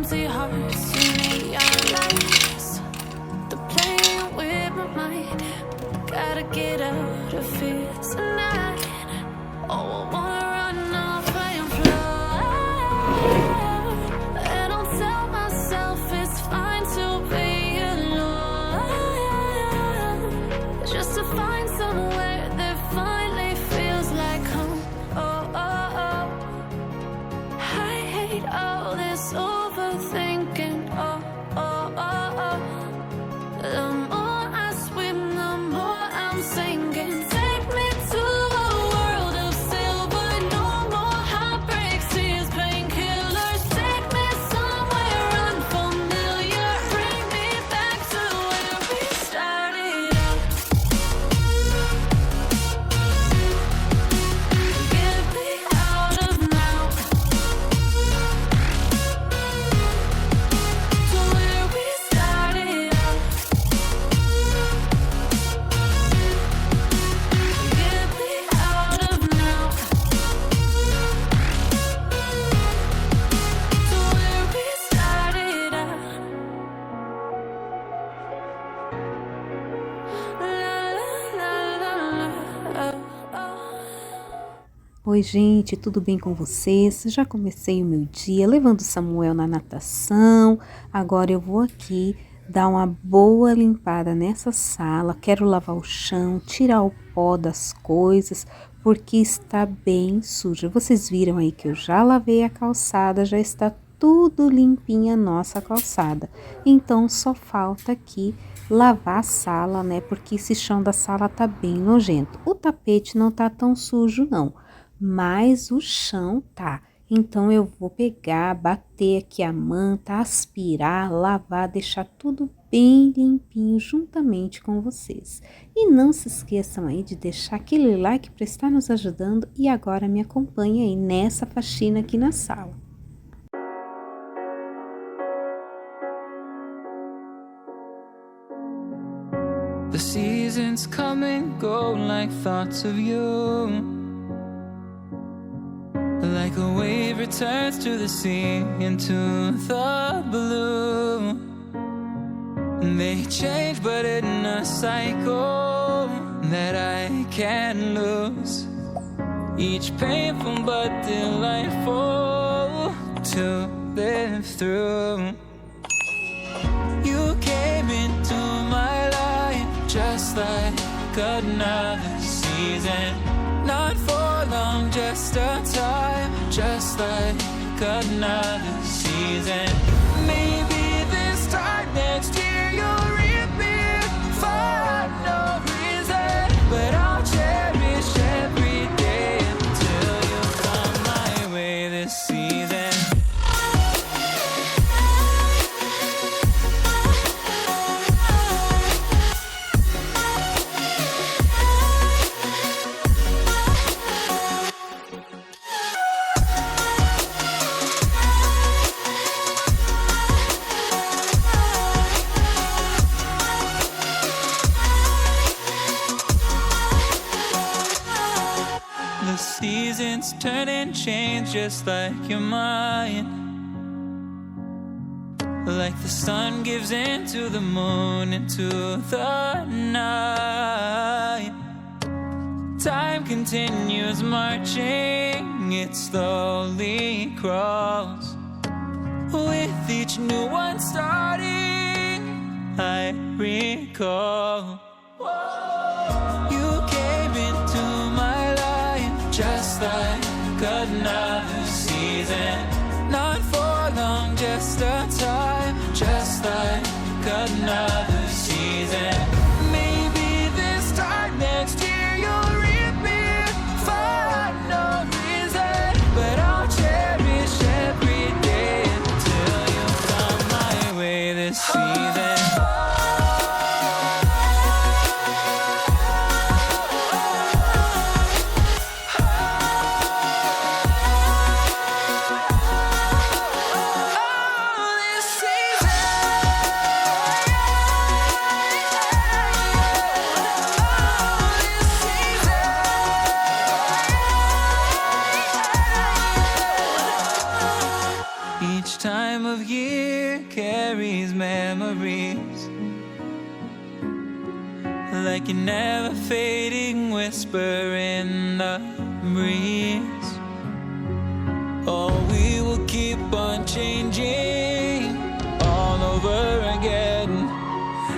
empty hearts to realize they're playing with my mind. Gotta get out of here tonight. Oh, I wanna run off and fly. And I'll tell myself it's fine to be alone, just to find somewhere that finally feels like home. Oh, oh, oh. I hate all this overthinking. Oh, oh, oh, oh. The more I swim, the more I'm sinking. Take me to a world of silver. No more heartbreaks, tears, painkillers. Take me somewhere unfamiliar. Bring me back to where we started out. Get me out of now, to where we started out. Get me out of now, to where we started out. La la la la la. Oi, gente, tudo bem com vocês? Já comecei o meu dia levando o Samuel na natação. Agora eu vou aqui dar uma boa limpada nessa sala. Quero lavar o chão, tirar o pó das coisas, porque está bem suja. Vocês viram aí que eu já lavei a calçada, já está tudo limpinha a nossa calçada. Então só falta aqui lavar a sala, né? Porque esse chão da sala tá bem nojento. O tapete não tá tão sujo não, mas o chão tá. Então eu vou pegar, bater aqui a manta, aspirar, lavar, deixar tudo bem limpinho juntamente com vocês. E não se esqueçam aí de deixar aquele like para estar nos ajudando e agora me acompanhe aí nessa faxina aqui na sala. The seasons come and go like thoughts of you. Like a wave returns to the sea, into the blue. They change but in a cycle that I can't lose. Each painful but delightful to live through. You came into my life just like another season. Not for long, just a time, just like another season. Maybe this time next year you'll reappear for no reason, but I'll cherish every day until you come my way this season. The seasons turn and change just like your mind. Like the sun gives into the moon, into the night. Time continues marching, it slowly crawls. With each new one starting, I recall. You came into my life just like another season. Not for long, just a time, just like another season. Maybe this time next year you'll reappear for no reason, but I'll cherish every day until you come my way this season. Each time of year year carries memories like a never fading whisper in the breeze. Oh, we will keep on changing all over again.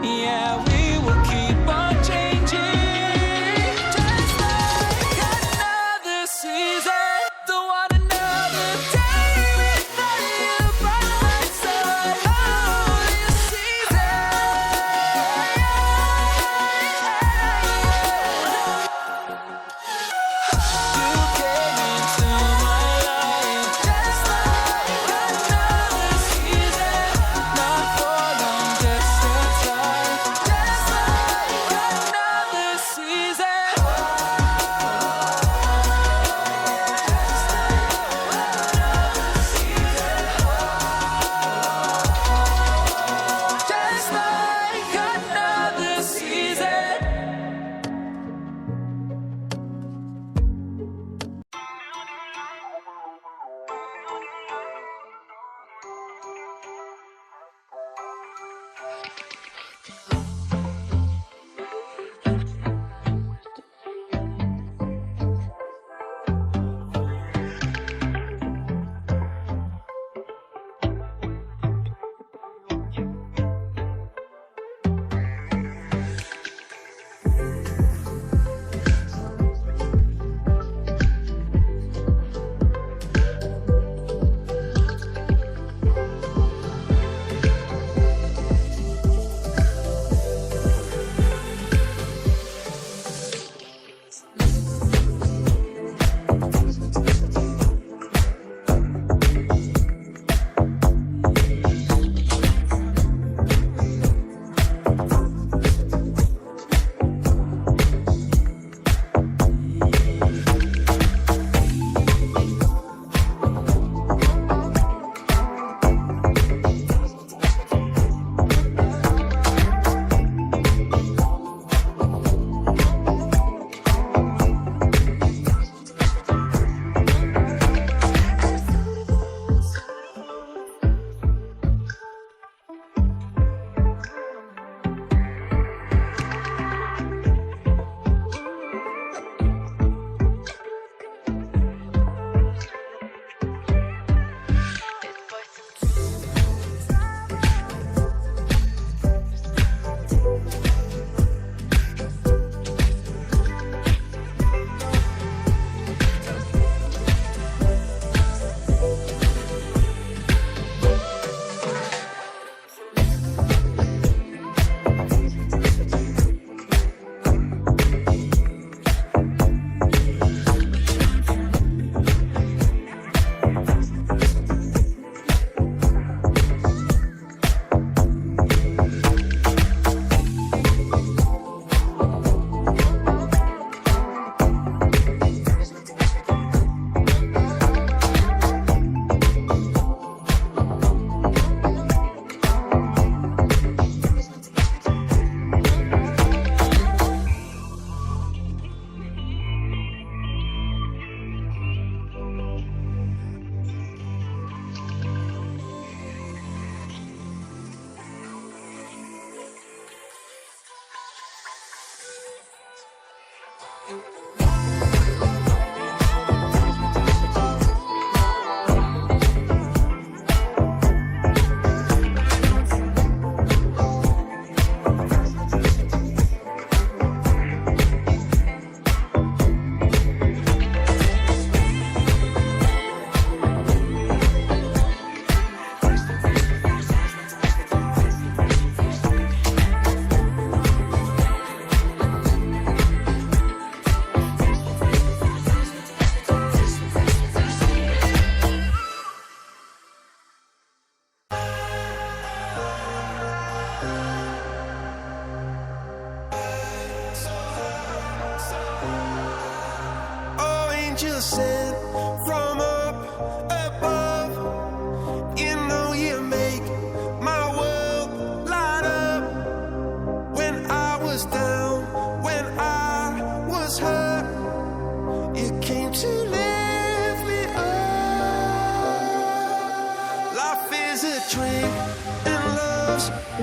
Yeah, we will keep on changing, just like another season. Don't want another day without you by my side. Oh, this season. You came into my life just like another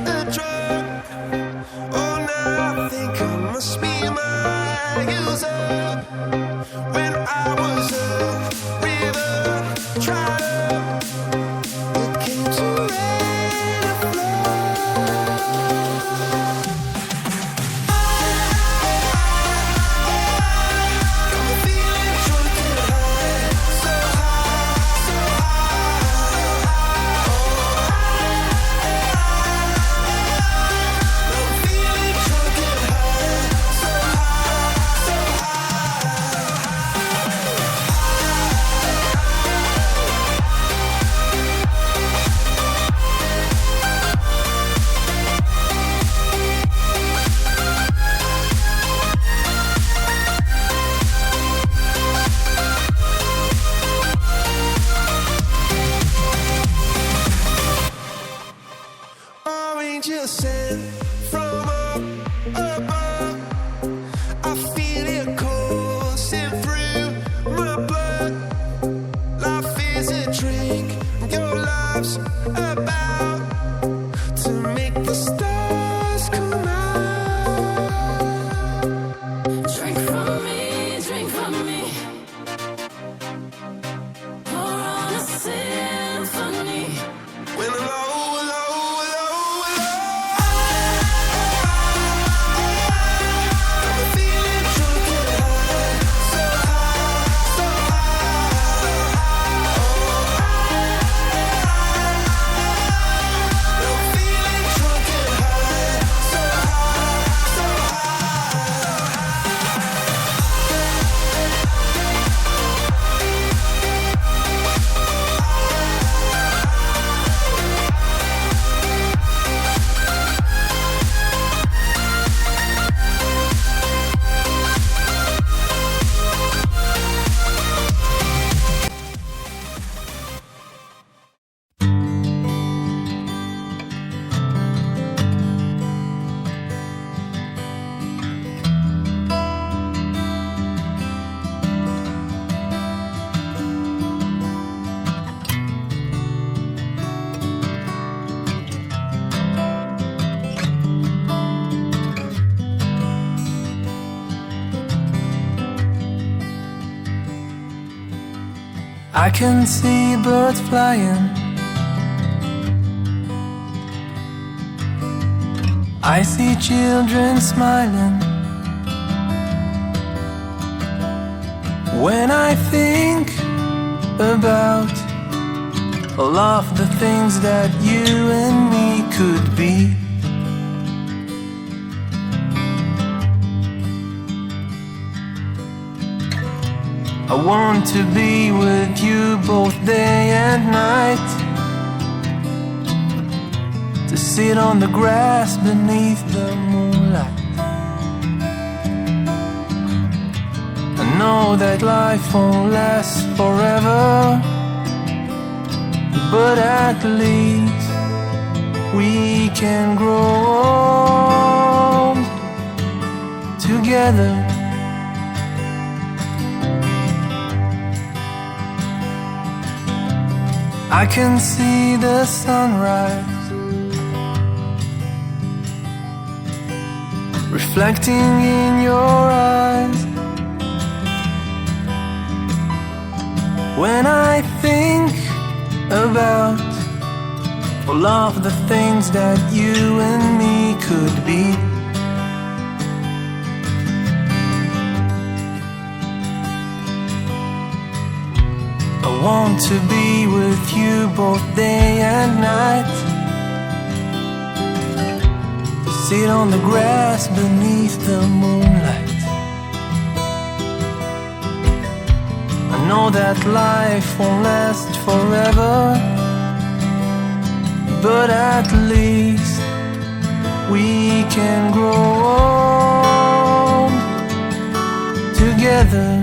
a drug. Oh, now I think I must be my user. When I was a river, tried up, it came to rain and flood. Got me feeling drunk and high, so high, so high. I'm feeling drunk and high, so high, so high. Angels sent from up above. I feel it coursing through my blood. Life is a drink, your love's about to make the stars come out. Drink from me, drink from me. Pour on a symphony. When I'm low, low, low, low, I'm feeling drunk and high, so high, so high. I'm feeling drunk and high, so high, so I can see birds flying. I see children smiling. When I think about all of the things that you and me could be, I want to be with you both day and night, to sit on the grass beneath the moonlight. I know that life won't last forever, but at least we can grow old together. I can see the sunrise reflecting in your eyes. When I think about all of the things that you and me could be, I want to be with you both day and night, to sit on the grass beneath the moonlight. I know that life won't last forever, but at least we can grow old together.